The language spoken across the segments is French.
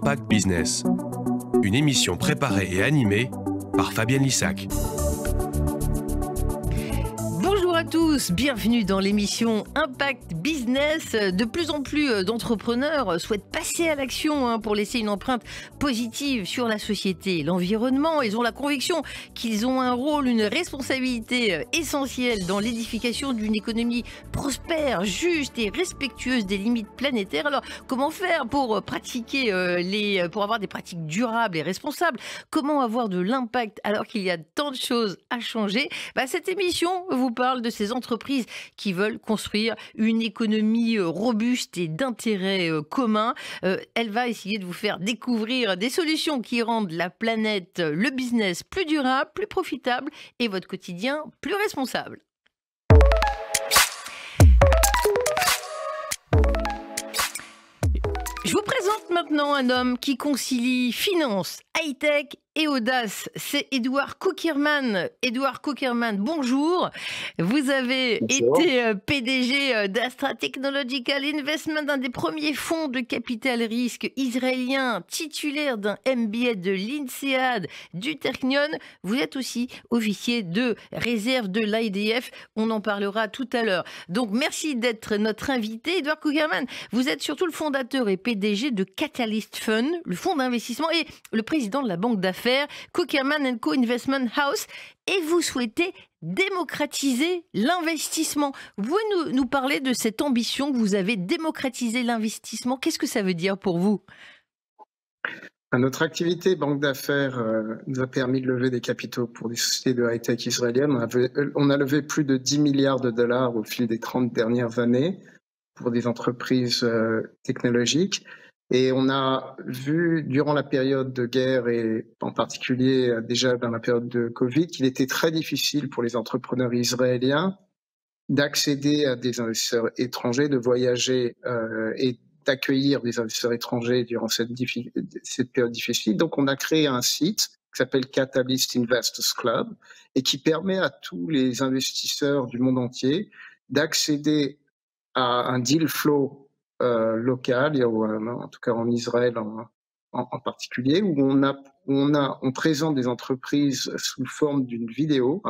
Impact Business, une émission préparée et animée par Fabienne Lissac. Bonjour à tous, bienvenue dans l'émission Impact Business. De plus en plus d'entrepreneurs souhaitent passer à l'action pour laisser une empreinte positive sur la société et l'environnement. Ils ont la conviction qu'ils ont un rôle, une responsabilité essentielle dans l'édification d'une économie prospère, juste et respectueuse des limites planétaires. Alors, comment faire pour pratiquer pour avoir des pratiques durables et responsables? Comment avoir de l'impact alors qu'il y a tant de choses à changer? Cette émission vous parle de ces entreprises qui veulent construire une économie robuste et d'intérêt commun. Elle va essayer de vous faire découvrir des solutions qui rendent la planète, le business plus durable, plus profitable et votre quotidien plus responsable. Je vous présente maintenant un homme qui concilie finance, high-tech et audace. C'est Edouard Cukierman. Edouard Cukierman, bonjour. Vous avez été PDG d'Astra Technological Investment, un des premiers fonds de capital risque israélien, titulaire d'un MBA de l'INSEAD, du Technion. Vous êtes aussi officier de réserve de l'IDF. On en parlera tout à l'heure. Donc, merci d'être notre invité. Edouard Cukierman, vous êtes surtout le fondateur et PDG de Catalyst Fund, le fonds d'investissement, et le président de la banque d'affaires Cukierman & Co Investment House, et vous souhaitez démocratiser l'investissement. Vous pouvez nous parler de cette ambition que vous avez, démocratiser l'investissement. Qu'est-ce que ça veut dire pour vous? Notre activité banque d'affaires nous a permis de lever des capitaux pour des sociétés de high-tech israéliennes. On a levé plus de 10 milliards de dollars au fil des 30 dernières années pour des entreprises technologiques. Et on a vu durant la période de guerre et en particulier déjà dans la période de Covid qu'il était très difficile pour les entrepreneurs israéliens d'accéder à des investisseurs étrangers, de voyager et d'accueillir des investisseurs étrangers durant cette période difficile. Donc on a créé un site qui s'appelle Catalyst Investors Club et qui permet à tous les investisseurs du monde entier d'accéder à un deal flow local, ou en tout cas en Israël en particulier, où on présente des entreprises sous forme d'une vidéo,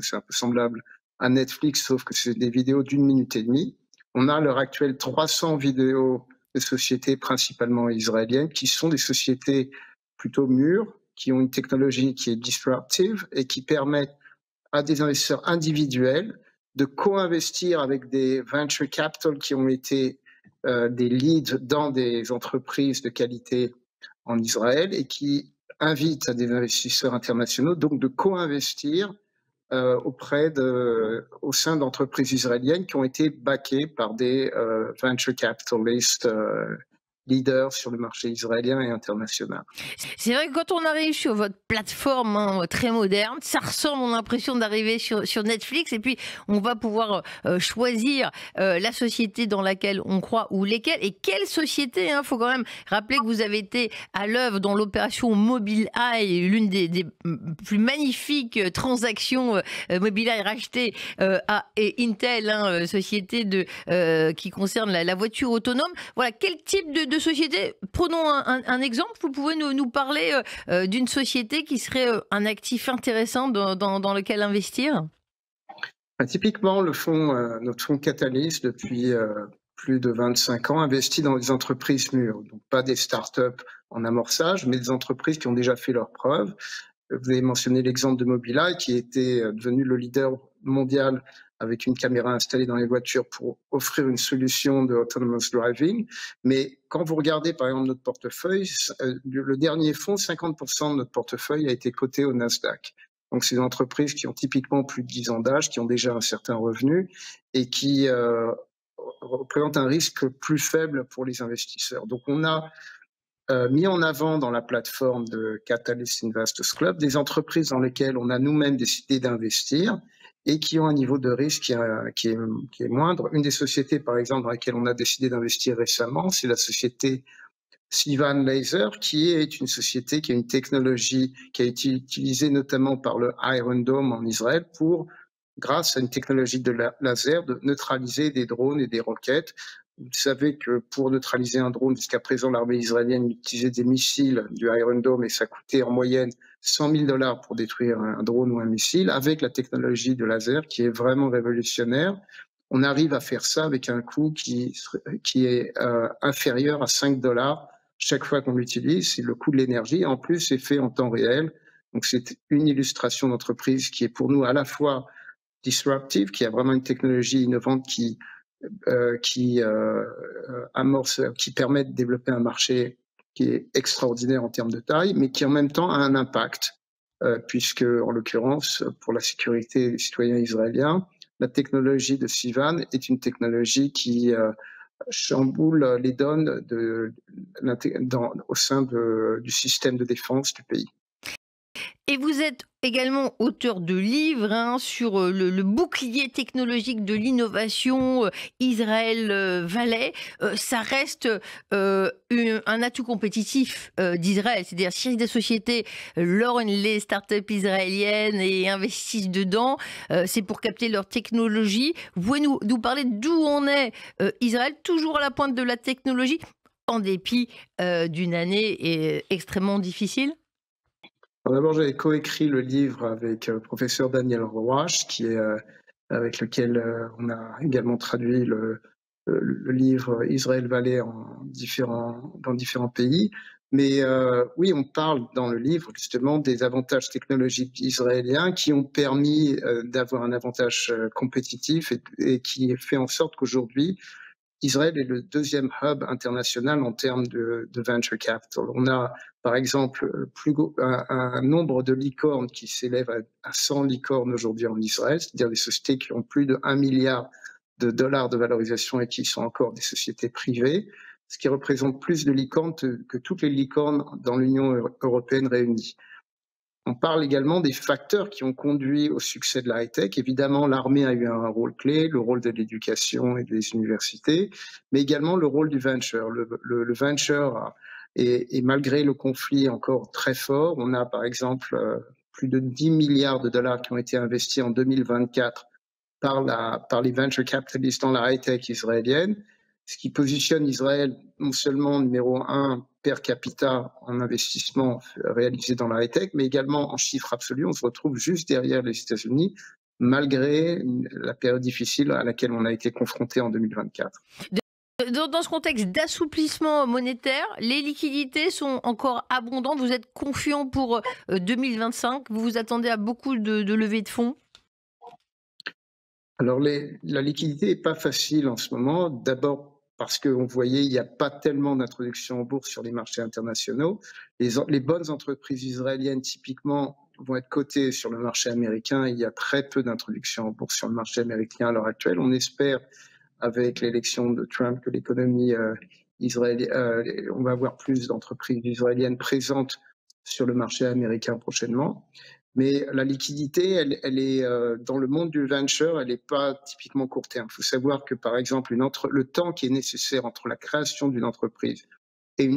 c'est un peu semblable à Netflix, sauf que c'est des vidéos d'1 minute et demie. On a à l'heure actuelle 300 vidéos de sociétés principalement israéliennes, qui sont des sociétés plutôt mûres, qui ont une technologie qui est disruptive et qui permettent à des investisseurs individuels de co-investir avec des venture capital qui ont été des leads dans des entreprises de qualité en Israël et qui invitent à des investisseurs internationaux donc de co-investir au sein d'entreprises israéliennes qui ont été backées par des venture capitalists leader sur le marché israélien et international. C'est vrai que quand on arrive sur votre plateforme très moderne, ça ressemble, on a l'impression d'arriver sur Netflix, et puis on va pouvoir choisir la société dans laquelle on croit ou lesquelles. Et quelle société, faut quand même rappeler que vous avez été à l'œuvre dans l'opération Mobileye, l'une des plus magnifiques transactions Mobileye rachetée à Intel, société qui concerne la voiture autonome. Voilà, quel type de société? Prenons un exemple. Vous pouvez nous parler d'une société qui serait un actif intéressant dans lequel investir? Typiquement, notre fonds Catalyst, depuis plus de 25 ans, investit dans des entreprises mûres. Donc pas des startups en amorçage, mais des entreprises qui ont déjà fait leurs preuves. Vous avez mentionné l'exemple de Mobileye, qui était devenu le leader mondial avec une caméra installée dans les voitures pour offrir une solution de autonomous driving. Mais quand vous regardez par exemple notre portefeuille, le dernier fonds, 50% de notre portefeuille a été coté au Nasdaq. Donc c'est des entreprises qui ont typiquement plus de 10 ans d'âge, qui ont déjà un certain revenu et qui représentent un risque plus faible pour les investisseurs. Donc on a mis en avant dans la plateforme de Catalyst Investors Club des entreprises dans lesquelles on a nous-mêmes décidé d'investir et qui ont un niveau de risque qui est moindre. Une des sociétés, par exemple, dans laquelle on a décidé d'investir récemment, c'est la société Sivan Laser, qui est une société qui a une technologie qui a été utilisée notamment par le Iron Dome en Israël pour, grâce à une technologie de laser, de neutraliser des drones et des roquettes Vous savez que pour neutraliser un drone, jusqu'à présent, l'armée israélienne utilisait des missiles du Iron Dome et ça coûtait en moyenne 100 000 $ pour détruire un drone ou un missile. Avec la technologie de laser, qui est vraiment révolutionnaire, on arrive à faire ça avec un coût qui est inférieur à 5 $ chaque fois qu'on l'utilise. C'est le coût de l'énergie. En plus, c'est fait en temps réel. Donc, c'est une illustration d'entreprise qui est pour nous à la fois disruptive, qui a vraiment une technologie innovante qui amorce, qui permet de développer un marché qui est extraordinaire en termes de taille, mais qui en même temps a un impact, puisque en l'occurrence, pour la sécurité des citoyens israéliens, la technologie de Sivan est une technologie qui chamboule les donnes au sein du système de défense du pays. Et vous êtes également auteur de livres sur le bouclier technologique de l'innovation Israël Valley. Ça reste un atout compétitif d'Israël. C'est-à-dire, si des sociétés lorgnent les startups israéliennes et investissent dedans, c'est pour capter leur technologie. Vous pouvez nous parler d'où on est Israël, toujours à la pointe de la technologie, en dépit d'une année extrêmement difficile? D'abord, j'avais coécrit le livre avec le professeur Daniel Roache, avec lequel on a également traduit le livre Israël Valley dans différents pays. Mais oui, on parle dans le livre justement des avantages technologiques israéliens qui ont permis d'avoir un avantage compétitif et qui fait en sorte qu'aujourd'hui, Israël est le deuxième hub international en termes de venture capital. On a, par exemple, un nombre de licornes qui s'élève à 100 licornes aujourd'hui en Israël, c'est-à-dire des sociétés qui ont plus de 1 milliard de dollars de valorisation et qui sont encore des sociétés privées, ce qui représente plus de licornes que toutes les licornes dans l'Union européenne réunies. On parle également des facteurs qui ont conduit au succès de la high-tech. Évidemment, l'armée a eu un rôle clé, le rôle de l'éducation et des universités, mais également le rôle du venture. Le venture, et malgré le conflit encore très fort, on a par exemple plus de 10 milliards de dollars qui ont été investis en 2024 par les venture capitalistes dans la high-tech israélienne, ce qui positionne Israël non seulement numéro 1 per capita en investissement réalisé dans la high-tech, mais également en chiffres absolus. On se retrouve juste derrière les États-Unis, malgré la période difficile à laquelle on a été confronté en 2024. Dans ce contexte d'assouplissement monétaire, les liquidités sont encore abondantes. Vous êtes confiant pour 2025? Vous vous attendez à beaucoup de levées de fonds? Alors, la liquidité n'est pas facile en ce moment. D'abord parce qu'on voyait il n'y a pas tellement d'introduction en bourse sur les marchés internationaux. Les bonnes entreprises israéliennes, typiquement, vont être cotées sur le marché américain. Il y a très peu d'introduction en bourse sur le marché américain à l'heure actuelle. On espère, avec l'élection de Trump, que l'économie israélienne, on va avoir plus d'entreprises israéliennes présentes sur le marché américain prochainement. Mais la liquidité, elle est dans le monde du venture, elle n'est pas typiquement court terme. Il faut savoir que, par exemple, le temps qui est nécessaire entre la création d'une entreprise et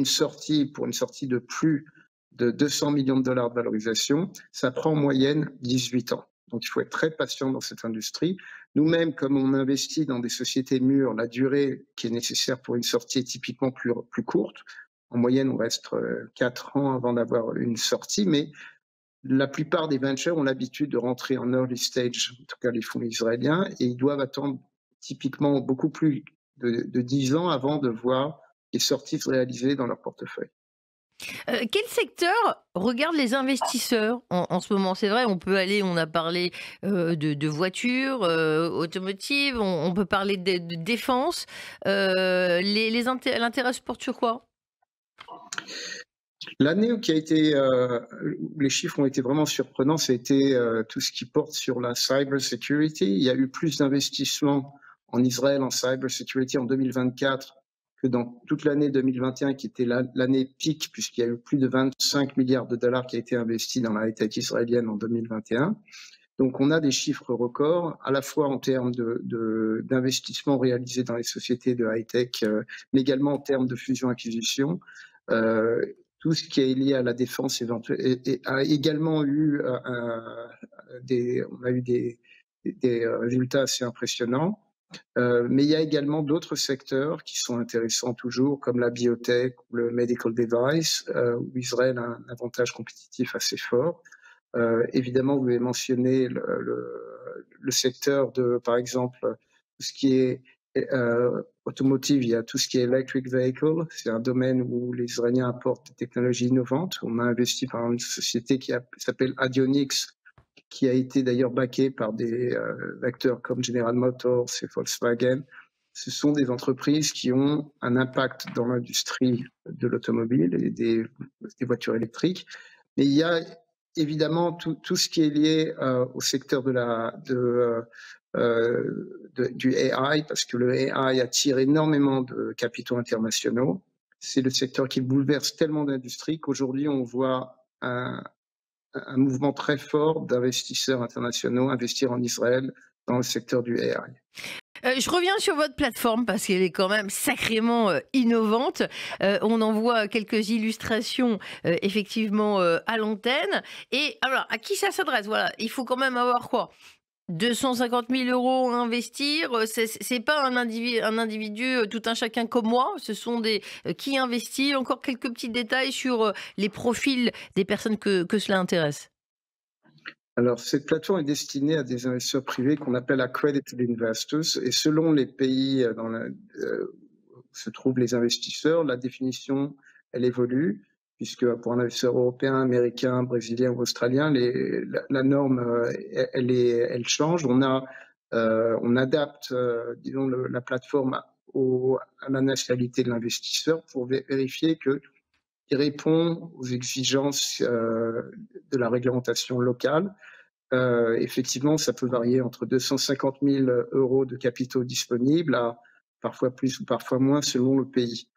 pour une sortie de plus de 200 millions de dollars de valorisation, ça prend en moyenne 18 ans. Donc, il faut être très patient dans cette industrie. Nous-mêmes, comme on investit dans des sociétés mûres, la durée qui est nécessaire pour une sortie est typiquement plus courte. En moyenne, on reste 4 ans avant d'avoir une sortie, mais la plupart des ventures ont l'habitude de rentrer en early stage, en tout cas les fonds israéliens, et ils doivent attendre typiquement beaucoup plus de 10 ans avant de voir les sorties se réaliser dans leur portefeuille. Quel secteur regardent les investisseurs en ce moment? C'est vrai, on a parlé de voitures, automotive, on peut parler de défense. L'intérêt se porte sur quoi? L'année où les chiffres ont été vraiment surprenants, ça a été tout ce qui porte sur la cyber security. Il y a eu plus d'investissements en Israël en cyber security en 2024 que dans toute l'année 2021, qui était l'année pic, puisqu'il y a eu plus de 25 milliards de dollars qui a été investi dans la high-tech israélienne en 2021. Donc, on a des chiffres records, à la fois en termes d'investissements réalisés dans les sociétés de high-tech, mais également en termes de fusion-acquisition. Tout ce qui est lié à la défense a également eu des résultats assez impressionnants. Mais il y a également d'autres secteurs qui sont intéressants toujours, comme la biotech ou le medical device, où Israël a un avantage compétitif assez fort. Évidemment, vous avez mentionné le secteur de, par exemple, tout ce qui est automotive, il y a tout ce qui est electric vehicle. C'est un domaine où les Israéliens apportent des technologies innovantes. On a investi par une société qui s'appelle Adionics, qui a été d'ailleurs backé par des acteurs comme General Motors et Volkswagen. Ce sont des entreprises qui ont un impact dans l'industrie de l'automobile et des voitures électriques. Mais il y a évidemment tout ce qui est lié au secteur du AI, parce que le AI attire énormément de capitaux internationaux. C'est le secteur qui bouleverse tellement d'industries qu'aujourd'hui on voit un mouvement très fort d'investisseurs internationaux investir en Israël dans le secteur du AI. Je reviens sur votre plateforme parce qu'elle est quand même sacrément innovante. On en voit quelques illustrations effectivement à l'antenne. Et alors, à qui ça s'adresse? Voilà, il faut quand même avoir quoi? 250 000 euros à investir, c'est pas un individu tout un chacun comme moi, ce sont des qui investit, encore quelques petits détails sur les profils des personnes que cela intéresse. Alors, cette plateforme est destinée à des investisseurs privés qu'on appelle accredited investors. Et selon les pays où se trouvent les investisseurs, la définition, elle évolue, puisque pour un investisseur européen, américain, brésilien ou australien, la norme, elle change. On adapte, disons, la plateforme à la nationalité de l'investisseur pour vérifier qu'il répond aux exigences de la réglementation locale. Effectivement, ça peut varier entre 250 000 euros de capitaux disponibles à parfois plus ou parfois moins selon le pays.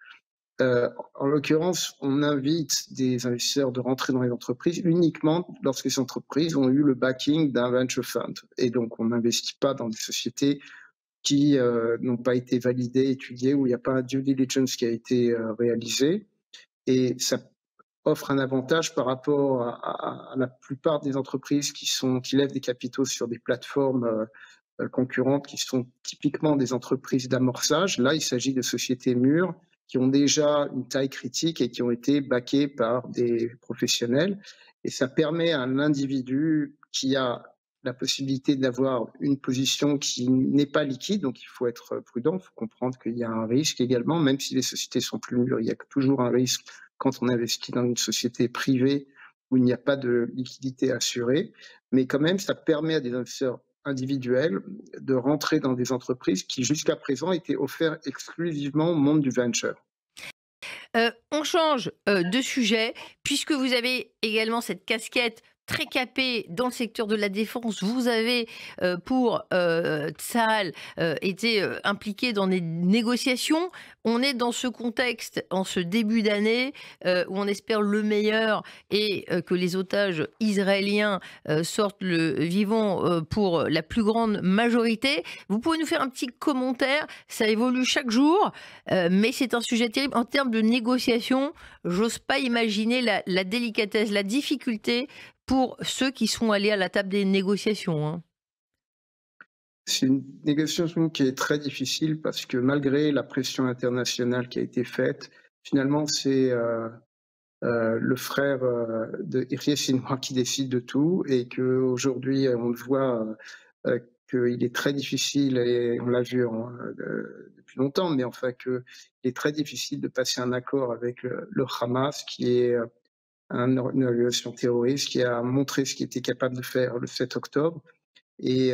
En l'occurrence, on invite des investisseurs de rentrer dans les entreprises uniquement lorsque ces entreprises ont eu le backing d'un venture fund. Et donc, on n'investit pas dans des sociétés qui n'ont pas été validées, étudiées, où il n'y a pas un due diligence qui a été réalisé. Et ça offre un avantage par rapport à la plupart des entreprises qui lèvent des capitaux sur des plateformes concurrentes qui sont typiquement des entreprises d'amorçage. Là, il s'agit de sociétés mûres qui ont déjà une taille critique et qui ont été backées par des professionnels. Et ça permet à un individu qui a la possibilité d'avoir une position qui n'est pas liquide, donc il faut être prudent, il faut comprendre qu'il y a un risque également, même si les sociétés sont plus mûres, il y a toujours un risque quand on investit dans une société privée où il n'y a pas de liquidité assurée. Mais quand même, ça permet à des investisseurs individuels de rentrer dans des entreprises qui, jusqu'à présent, étaient offertes exclusivement au monde du venture. On change de sujet, puisque vous avez également cette casquette très capée dans le secteur de la défense. Vous avez, pour Tsahal, été impliqué dans des négociations. On est dans ce contexte, en ce début d'année, où on espère le meilleur et que les otages israéliens sortent le vivant pour la plus grande majorité. Vous pouvez nous faire un petit commentaire? Ça évolue chaque jour, mais c'est un sujet terrible. En termes de négociation, j'ose pas imaginer la délicatesse, la difficulté pour ceux qui sont allés à la table des négociations, hein. C'est une négociation qui est très difficile parce que malgré la pression internationale qui a été faite, finalement c'est le frère de Yahya Sinwar qui décide de tout et qu'aujourd'hui on le voit qu'il est très difficile, et on l'a vu depuis longtemps, mais enfin qu'il est très difficile de passer un accord avec le Hamas qui est une organisation terroriste qui a montré ce qu'il était capable de faire le 7 octobre. Et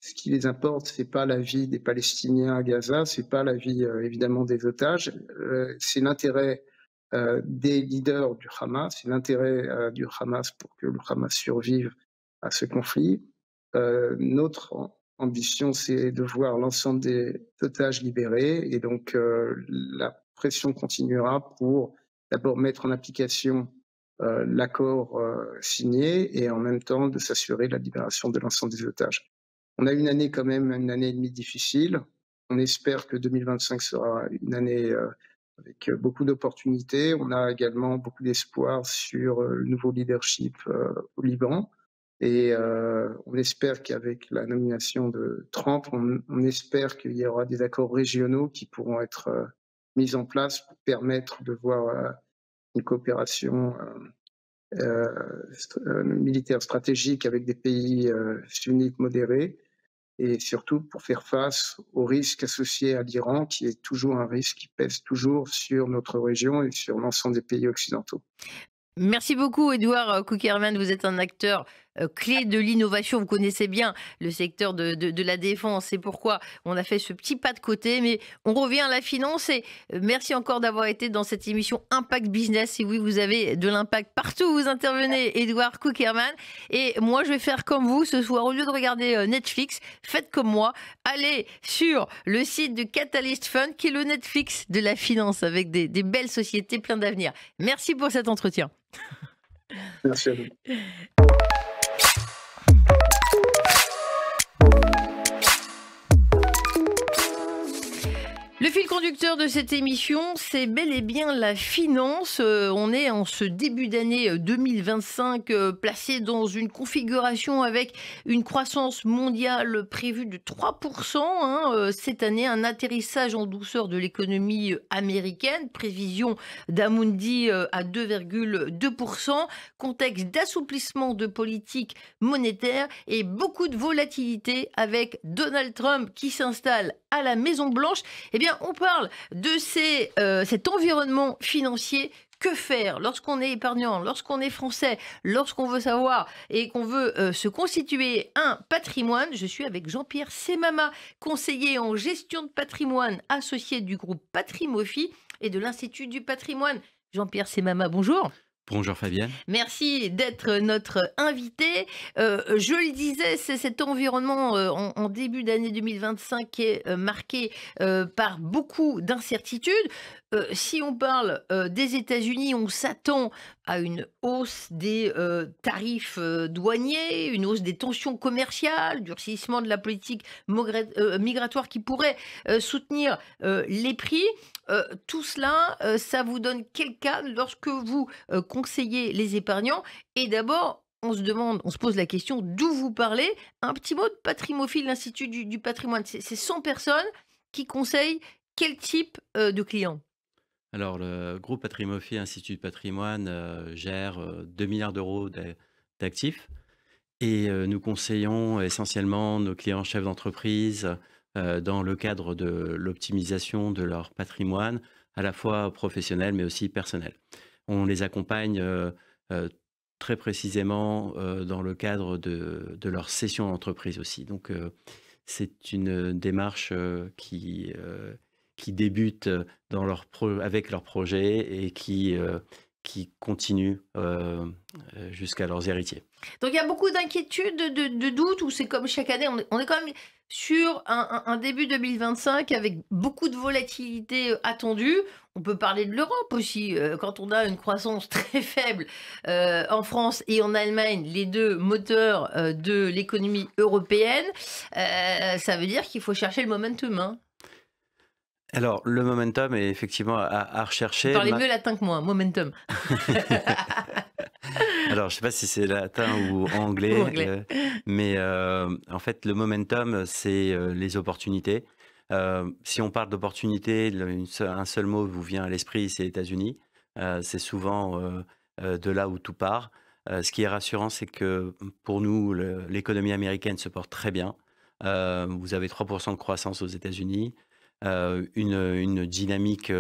ce qui les importe, c'est pas la vie des Palestiniens à Gaza, c'est pas la vie évidemment des otages, c'est l'intérêt des leaders du Hamas, c'est l'intérêt du Hamas pour que le Hamas survive à ce conflit. Notre ambition, c'est de voir l'ensemble des otages libérés, et donc la pression continuera pour d'abord mettre en application l'accord signé et en même temps de s'assurer la libération de l'ensemble des otages. On a une année quand même, une année et demie difficile. On espère que 2025 sera une année avec beaucoup d'opportunités. On a également beaucoup d'espoir sur le nouveau leadership au Liban. Et on espère qu'avec la nomination de Trump, on espère qu'il y aura des accords régionaux qui pourront être mis en place pour permettre de voir une coopération militaire stratégique avec des pays sunnites modérés, et surtout pour faire face aux risques associés à l'Iran, qui est toujours un risque qui pèse toujours sur notre région et sur l'ensemble des pays occidentaux. Merci beaucoup, Edouard Cukierman. Vous êtes un acteur clé de l'innovation. Vous connaissez bien le secteur de la défense. C'est pourquoi on a fait ce petit pas de côté. Mais on revient à la finance. Et merci encore d'avoir été dans cette émission Impact Business. Et oui, vous avez de l'impact partout où vous intervenez, Edouard Cukierman. Et moi, je vais faire comme vous ce soir. Au lieu de regarder Netflix, faites comme moi. Allez sur le site de Catalyst Fund, qui est le Netflix de la finance, avec des belles sociétés, plein d'avenir. Merci pour cet entretien. Merci à vous. Le fil conducteur de cette émission, c'est bel et bien la finance. On est en ce début d'année 2025 placé dans une configuration avec une croissance mondiale prévue de 3% cette année, un atterrissage en douceur de l'économie américaine, prévision d'Amundi à 2,2%, contexte d'assouplissement de politique monétaire et beaucoup de volatilité avec Donald Trump qui s'installe à la Maison-Blanche. Eh bien, on parle de cet environnement financier. Que faire lorsqu'on est épargnant, lorsqu'on est français, lorsqu'on veut savoir et qu'on veut se constituer un patrimoine? Je suis avec Jean-Pierre Semama, conseiller en gestion de patrimoine, associé du groupe Patrimofi et de l'Institut du patrimoine. Jean-Pierre Semama, bonjour. Bonjour Fabienne. Merci d'être notre invité. Je le disais, c'est cet environnement en début d'année 2025 qui est marqué par beaucoup d'incertitudes. Si on parle des États-Unis, on s'attend à une hausse des tarifs douaniers, une hausse des tensions commerciales, durcissement de la politique migratoire qui pourrait soutenir les prix. Tout cela, ça vous donne quel cadre lorsque vous conseillez les épargnants? Et d'abord, on se pose la question d'où vous parlez. Un petit mot de Patrimofi, l'Institut du patrimoine. C'est 100 personnes qui conseillent quel type de clients? Alors, le groupe Patrimofi, Institut de patrimoine, gère 2 milliards d'euros d'actifs et nous conseillons essentiellement nos clients chefs d'entreprise dans le cadre de l'optimisation de leur patrimoine, à la fois professionnel mais aussi personnel. On les accompagne très précisément dans le cadre de leur cession d'entreprise aussi. Donc, c'est une démarche qui débutent avec leur projet et qui continuent jusqu'à leurs héritiers. Donc il y a beaucoup d'inquiétudes, de doutes, ou c'est comme chaque année, on est quand même sur un début 2025 avec beaucoup de volatilité attendue. On peut parler de l'Europe aussi, quand on a une croissance très faible en France et en Allemagne, les deux moteurs de l'économie européenne, ça veut dire qu'il faut chercher le momentum, hein. Alors, le momentum est effectivement à rechercher. Vous parlez mieux latin que moi, momentum. Alors, je ne sais pas si c'est latin ou anglais, mais en fait, le momentum, c'est les opportunités. Si on parle d'opportunités, un seul mot vous vient à l'esprit, c'est États-Unis. C'est souvent de là où tout part. Ce qui est rassurant, c'est que pour nous, l'économie américaine se porte très bien. Vous avez 3% de croissance aux États-Unis. Une dynamique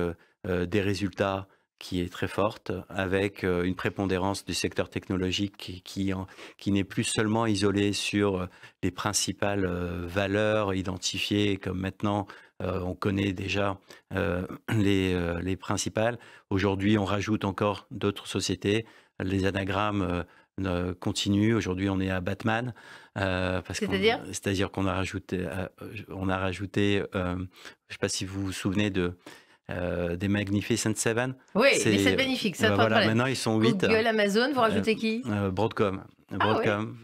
des résultats qui est très forte, avec une prépondérance du secteur technologique qui n'est plus seulement isolé sur les principales valeurs identifiées, comme maintenant on connaît déjà les principales. Aujourd'hui, on rajoute encore d'autres sociétés. Les anagrammes continue. Aujourd'hui, on est à Batman. C'est-à-dire qu'on a rajouté, je ne sais pas si vous vous souvenez des Magnificent Seven. Oui, les 7 magnifiques, ça voilà, maintenant ils sont 8. Google, Amazon, vous rajoutez qui? Broadcom.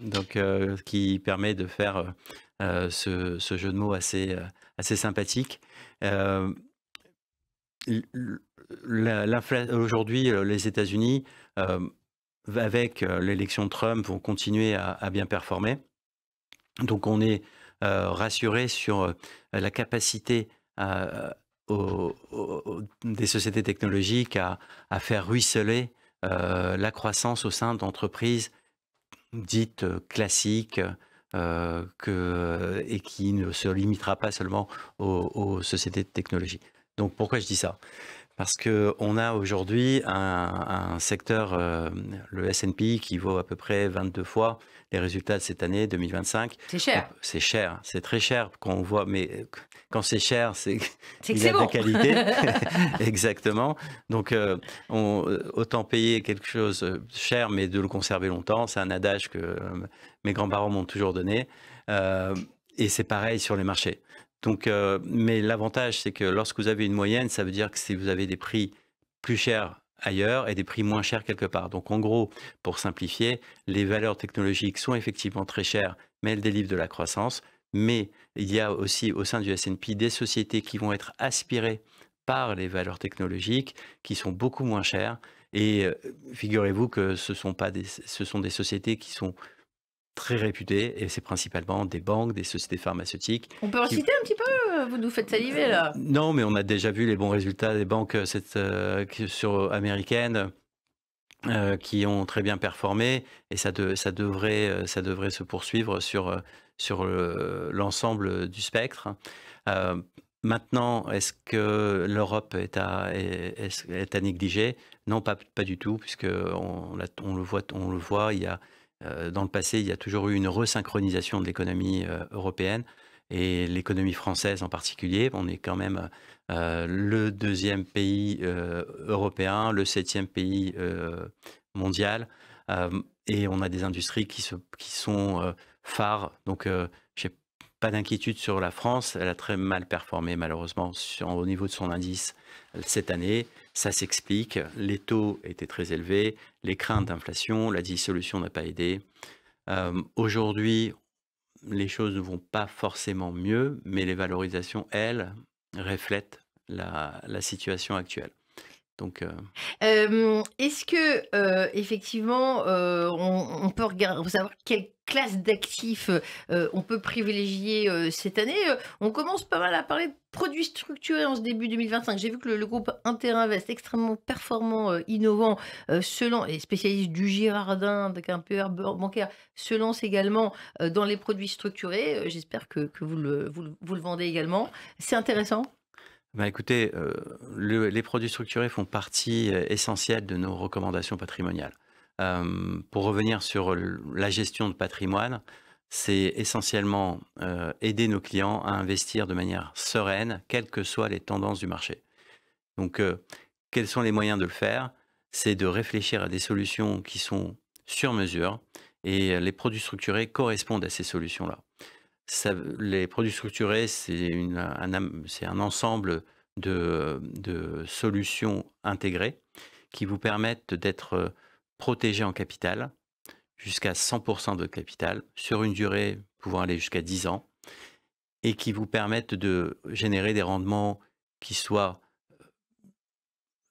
Donc, qui permet de faire ce jeu de mots assez sympathique. Aujourd'hui, les États-Unis avec l'élection de Trump, vont continuer à bien performer. Donc on est rassuré sur la capacité des sociétés technologiques à faire ruisseler la croissance au sein d'entreprises dites classiques et qui ne se limitera pas seulement aux sociétés de technologie. Donc pourquoi je dis ça ? Parce qu'on a aujourd'hui un secteur, le S&P, qui vaut à peu près 22 fois les résultats de cette année 2025. C'est cher. C'est cher, c'est très cher quand on voit, mais quand c'est cher, c'est qu'il y a de la qualité. Exactement. Donc autant payer quelque chose cher, mais de le conserver longtemps. C'est un adage que mes grands-parents m'ont toujours donné. Et c'est pareil sur les marchés. Donc, mais l'avantage, c'est que lorsque vous avez une moyenne, ça veut dire que si vous avez des prix plus chers ailleurs et des prix moins chers quelque part. Donc, en gros, pour simplifier, les valeurs technologiques sont effectivement très chères, mais elles délivrent de la croissance. Mais il y a aussi au sein du S&P des sociétés qui vont être aspirées par les valeurs technologiques, qui sont beaucoup moins chères. Et figurez-vous que ce sont des sociétés qui sont très réputées, et c'est principalement des banques, des sociétés pharmaceutiques. On peut en citer un petit peu? Vous nous faites saliver là. Non, mais on a déjà vu les bons résultats des banques américaines qui ont très bien performé, et ça devrait se poursuivre sur l'ensemble du spectre. Maintenant, est-ce que l'Europe est à négliger? Non, pas du tout, puisque on le voit, il y a dans le passé, il y a toujours eu une resynchronisation de l'économie européenne et l'économie française en particulier. On est quand même le 2e pays européen, le 7e pays mondial, et on a des industries qui sont phares. Donc, je n'ai pas d'inquiétude sur la France. Elle a très mal performé malheureusement au niveau de son indice cette année. Ça s'explique. Les taux étaient très élevés, les craintes d'inflation, la dissolution n'a pas aidé. Aujourd'hui, les choses ne vont pas forcément mieux, mais les valorisations, elles, reflètent la situation actuelle. Donc, est-ce que effectivement, on peut savoir quelle classe d'actifs on peut privilégier cette année? On commence pas mal à parler de produits structurés en ce début 2025. J'ai vu que le groupe Interinvest, extrêmement performant, innovant, et spécialiste du Girardin, avec un PER bancaire, se lance également dans les produits structurés. J'espère que vous le vendez également. C'est intéressant. Écoutez, les produits structurés font partie essentielle de nos recommandations patrimoniales. Pour revenir sur la gestion de patrimoine, c'est essentiellement aider nos clients à investir de manière sereine, quelles que soient les tendances du marché. Donc, quels sont les moyens de le faire? C'est de réfléchir à des solutions qui sont sur mesure, et les produits structurés correspondent à ces solutions-là. Les produits structurés, c'est un ensemble de solutions intégrées qui vous permettent d'être protégés en capital, jusqu'à 100% de capital, sur une durée pouvant aller jusqu'à 10 ans, et qui vous permettent de générer des rendements qui soient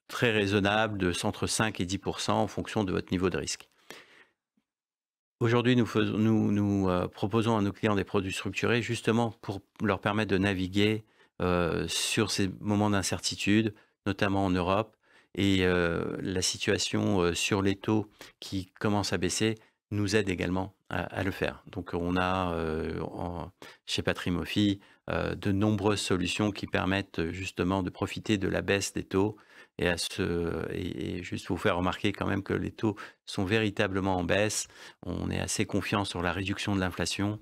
très raisonnables, entre 5 et 10% en fonction de votre niveau de risque. Aujourd'hui, nous proposons à nos clients des produits structurés justement pour leur permettre de naviguer sur ces moments d'incertitude, notamment en Europe, et la situation sur les taux qui commencent à baisser nous aide également à le faire. Donc on a chez Patrimofi de nombreuses solutions qui permettent justement de profiter de la baisse des taux, et juste vous faire remarquer quand même que les taux sont véritablement en baisse. On est assez confiant sur la réduction de l'inflation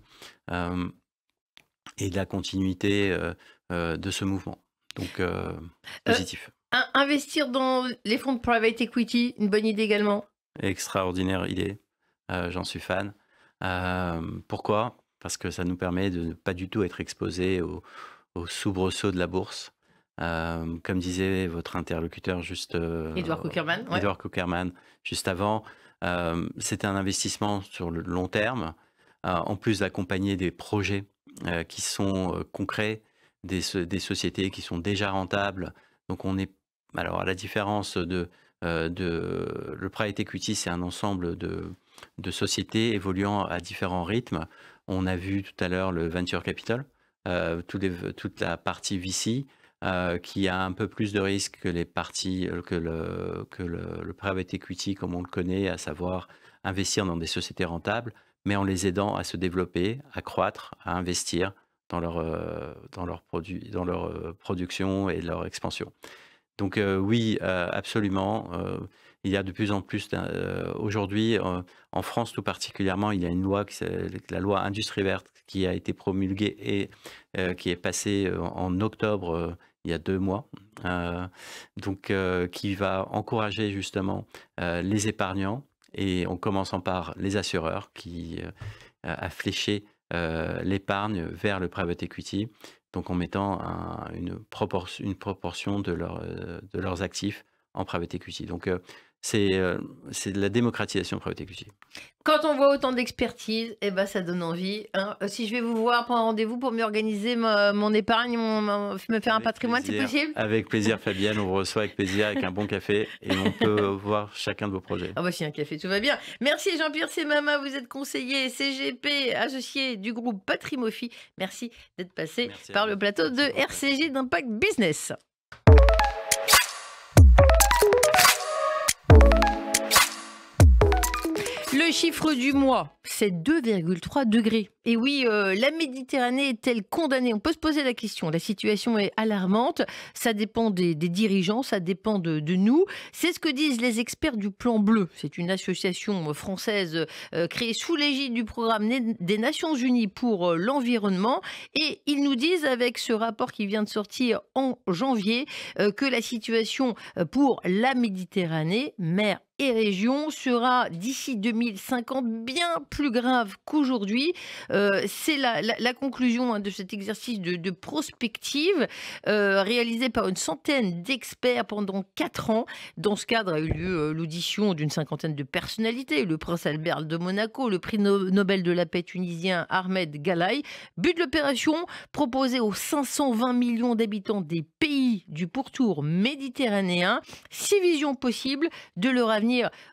et de la continuité de ce mouvement. Donc, positif. Investir dans les fonds de private equity, une bonne idée également? Extraordinaire idée, j'en suis fan. Pourquoi? Parce que ça nous permet de ne pas du tout être exposé au soubresaut de la bourse. Comme disait votre interlocuteur juste Edouard Cockerman, ouais. Edouard Cockerman juste avant, c'est un investissement sur le long terme, en plus d'accompagner des projets qui sont concrets, des sociétés qui sont déjà rentables. Donc on est, alors à la différence de le private equity, c'est un ensemble de sociétés évoluant à différents rythmes. On a vu tout à l'heure le venture capital, toute la partie VC, qui a un peu plus de risques que les parties que le private equity comme on le connaît, à savoir investir dans des sociétés rentables, mais en les aidant à se développer, à croître, à investir dans leur production et leur expansion. Donc oui, absolument. Il y a de plus en plus, aujourd'hui, en France tout particulièrement, il y a une loi, la loi Industrie verte, qui a été promulguée et qui est passée en octobre, il y a 2 mois, donc qui va encourager justement les épargnants, et en commençant par les assureurs, qui a fléché l'épargne vers le private equity, donc en mettant une proportion de leurs actifs en private equity. Donc c'est de la démocratisation private equity. Quand on voit autant d'expertise, eh ben, ça donne envie. Hein. Si je vais vous voir pour un rendez-vous pour mieux organiser mon épargne, me faire un patrimoine, c'est possible? Avec plaisir, Fabienne. On vous reçoit avec plaisir, avec un bon café, et on peut voir chacun de vos projets. Ah bah si, un café, tout va bien. Merci Jean-Pierre Semama, vous êtes conseiller CGP associé du groupe Patrimofi. Merci d'être passé par le plateau de RCG d'Impact Business. Le chiffre du mois, c'est 2,3 degrés. Et oui, la Méditerranée est-elle condamnée? On peut se poser la question. La situation est alarmante. Ça dépend des dirigeants, ça dépend de nous. C'est ce que disent les experts du Plan Bleu. C'est une association française créée sous l'égide du programme des Nations Unies pour l'environnement. Et ils nous disent, avec ce rapport qui vient de sortir en janvier, que la situation pour la Méditerranée, mer et région, sera d'ici 2050 bien plus grave qu'aujourd'hui. C'est la conclusion de cet exercice de prospective réalisé par une centaine d'experts pendant 4 ans. Dans ce cadre a eu lieu l'audition d'une 50aine de personnalités, le prince Albert de Monaco, le prix Nobel de la paix tunisien Ahmed Galaï. But de l'opération, proposer aux 520 millions d'habitants des pays du pourtour méditerranéen 6 visions possibles de leur avenir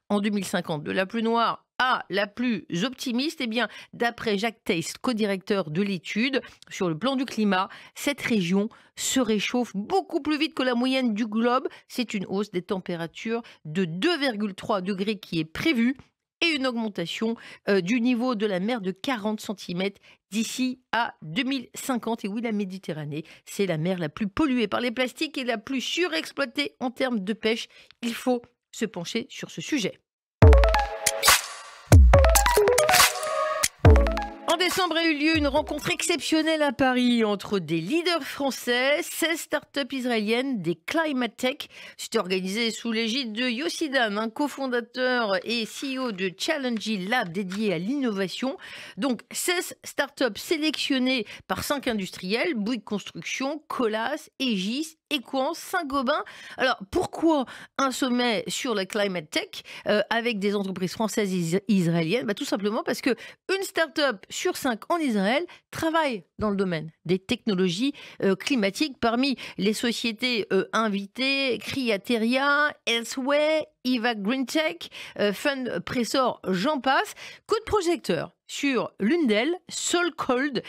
en 2050, de la plus noire à la plus optimiste. Eh bien, d'après Jacques Teist, co-directeur de l'étude sur le plan du climat, cette région se réchauffe beaucoup plus vite que la moyenne du globe. C'est une hausse des températures de 2,3 degrés qui est prévue et une augmentation du niveau de la mer de 40 cm d'ici à 2050. Et oui, la Méditerranée, c'est la mer la plus polluée par les plastiques et la plus surexploitée en termes de pêche. Il faut se pencher sur ce sujet. En décembre a eu lieu une rencontre exceptionnelle à Paris entre des leaders français, 16 startups israéliennes, des Climate Tech. C'était organisé sous l'égide de Yossi Dan, un cofondateur et CEO de Challengy Lab dédié à l'innovation. Donc 16 startups sélectionnées par 5 industriels, Bouygues Construction, Colas, Aegis, Equans, Saint-Gobain. Alors pourquoi un sommet sur la Climate Tech avec des entreprises françaises et israéliennes? Tout simplement parce que une start-up sur 5 en Israël travaille dans le domaine des technologies climatiques. Parmi les sociétés invitées, Criateria, Elsewhere, Eva Green Tech, Funpressor, j'en passe. Coup de projecteur sur l'une d'elles, SolCold.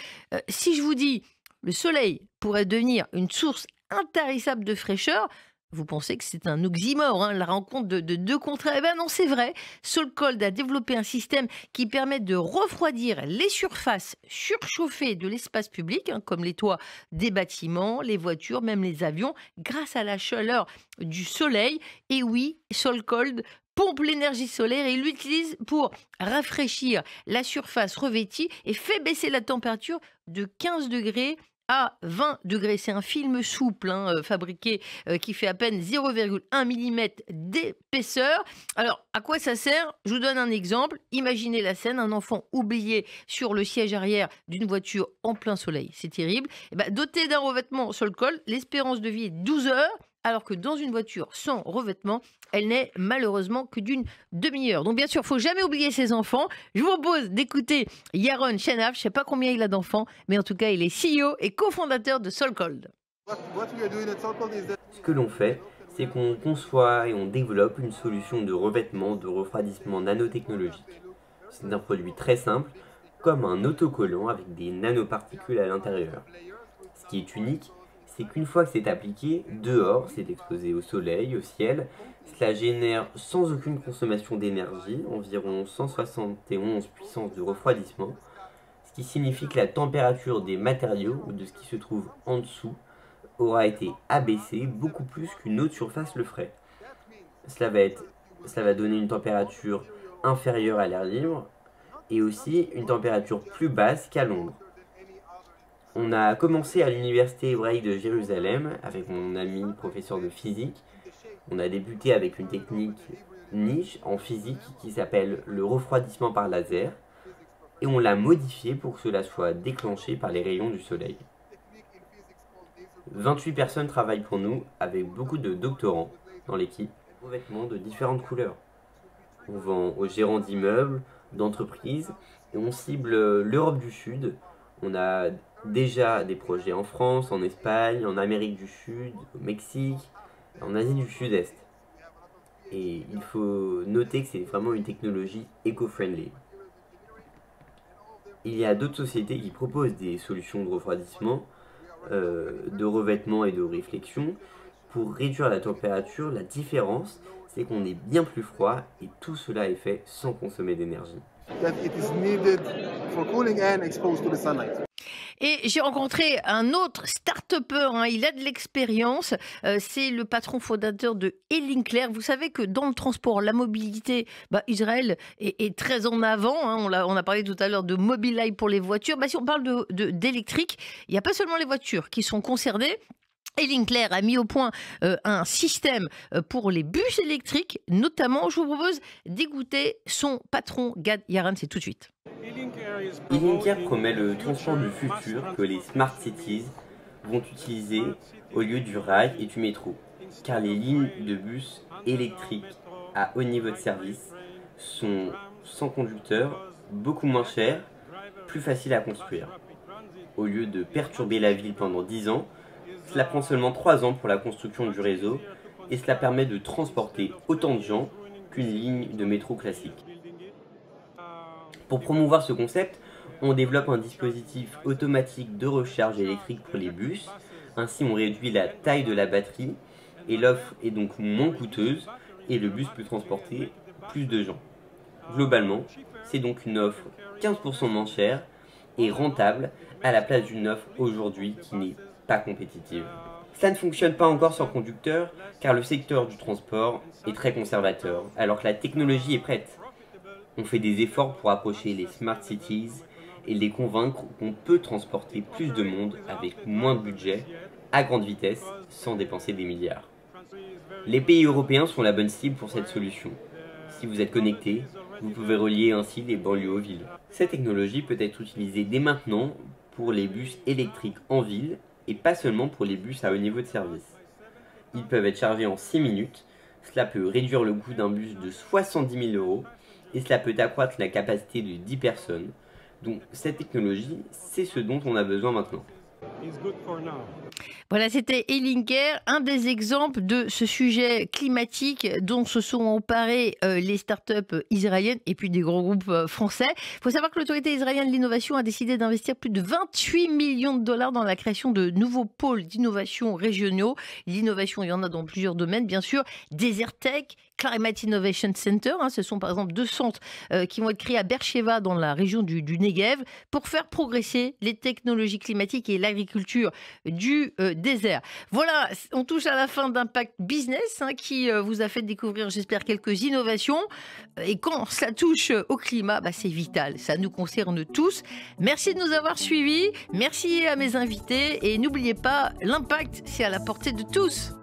Si je vous dis le soleil pourrait devenir une source intarissable de fraîcheur, vous pensez que c'est un oxymore, la rencontre de deux contraires. Eh bien non, c'est vrai. SolCold a développé un système qui permet de refroidir les surfaces surchauffées de l'espace public, comme les toits des bâtiments, les voitures, même les avions, grâce à la chaleur du soleil. Et oui, SolCold pompe l'énergie solaire et l'utilise pour rafraîchir la surface revêtie et fait baisser la température de 15 degrés à 20 degrés. C'est un film souple fabriqué qui fait à peine 0,1 mm d'épaisseur. Alors, à quoi ça sert? Je vous donne un exemple. Imaginez la scène, un enfant oublié sur le siège arrière d'une voiture en plein soleil. C'est terrible. Doté d'un revêtement SolCold, l'espérance de vie est 12 heures, alors que dans une voiture sans revêtement, elle n'est malheureusement que d'une demi-heure. Donc bien sûr, il ne faut jamais oublier ses enfants. Je vous propose d'écouter Yaron Chenaf. Je ne sais pas combien il a d'enfants, mais en tout cas, il est CEO et cofondateur de SolCold. Ce que l'on fait, c'est qu'on conçoit et on développe une solution de revêtement, de refroidissement nanotechnologique. C'est un produit très simple, comme un autocollant avec des nanoparticules à l'intérieur. Ce qui est unique, c'est qu'une fois que c'est appliqué, dehors, c'est exposé au soleil, au ciel, cela génère sans aucune consommation d'énergie, environ 171 puissance de refroidissement, ce qui signifie que la température des matériaux ou de ce qui se trouve en dessous aura été abaissée beaucoup plus qu'une autre surface le ferait. Cela va donner une température inférieure à l'air libre et aussi une température plus basse qu'à l'ombre. On a commencé à l'université hébraïque de Jérusalem avec mon ami professeur de physique. On a débuté avec une technique niche en physique qui s'appelle le refroidissement par laser et on l'a modifié pour que cela soit déclenché par les rayons du soleil. 28 personnes travaillent pour nous avec beaucoup de doctorants dans l'équipe, revêtements de différentes couleurs. On vend aux gérants d'immeubles, d'entreprises et on cible l'Europe du Sud. On a déjà des projets en France, en Espagne, en Amérique du Sud, au Mexique, en Asie du Sud-Est. Et il faut noter que c'est vraiment une technologie éco-friendly. Il y a d'autres sociétés qui proposent des solutions de refroidissement, de revêtement et de réflexion. Pour réduire la température, la différence, c'est qu'on est bien plus froid et tout cela est fait sans consommer d'énergie. Et j'ai rencontré un autre start-upper, il a de l'expérience, c'est le patron fondateur de Elinclair. Vous savez que dans le transport, la mobilité, Israël est très en avant. On a parlé tout à l'heure de Mobileye pour les voitures. Si on parle d'électrique, il n'y a pas seulement les voitures qui sont concernées. Elinclair a mis au point un système pour les bus électriques, notamment. Je vous propose d'écouter son patron, Gad Yaran, c'est tout de suite. Elinclair promet le transport du futur que les smart cities vont utiliser au lieu du rail et du métro, car les lignes de bus électriques à haut niveau de service sont sans conducteur, beaucoup moins chères, plus faciles à construire. Au lieu de perturber la ville pendant 10 ans, cela prend seulement 3 ans pour la construction du réseau et cela permet de transporter autant de gens qu'une ligne de métro classique. Pour promouvoir ce concept, on développe un dispositif automatique de recharge électrique pour les bus. Ainsi, on réduit la taille de la batterie et l'offre est donc moins coûteuse et le bus peut transporter plus de gens. Globalement, c'est donc une offre 15% moins chère et rentable à la place d'une offre aujourd'hui qui n'est pas compétitive. Ça ne fonctionne pas encore sans conducteur car le secteur du transport est très conservateur alors que la technologie est prête. On fait des efforts pour approcher les smart cities et les convaincre qu'on peut transporter plus de monde avec moins de budget, à grande vitesse, sans dépenser des milliards. Les pays européens sont la bonne cible pour cette solution. Si vous êtes connecté, vous pouvez relier ainsi les banlieues aux villes. Cette technologie peut être utilisée dès maintenant pour les bus électriques en ville et pas seulement pour les bus à haut niveau de service. Ils peuvent être chargés en 6 minutes, cela peut réduire le coût d'un bus de 70 000 € et cela peut accroître la capacité de 10 personnes. Donc cette technologie, c'est ce dont on a besoin maintenant. Voilà, c'était Elinclair, un des exemples de ce sujet climatique dont se sont emparés les startups israéliennes et puis des gros groupes français. Il faut savoir que l'autorité israélienne de l'innovation a décidé d'investir plus de 28 millions de dollars dans la création de nouveaux pôles d'innovation régionaux. L'innovation, il y en a dans plusieurs domaines, bien sûr. Desert Tech, Climate Innovation Center, ce sont par exemple 2 centres qui vont être créés à Beersheva dans la région du Negev pour faire progresser les technologies climatiques et l'agriculture du désert. Voilà, on touche à la fin d'Impact Business qui vous a fait découvrir, j'espère, quelques innovations. Et quand ça touche au climat, c'est vital, ça nous concerne tous. Merci de nous avoir suivis, merci à mes invités et n'oubliez pas, l'impact, c'est à la portée de tous.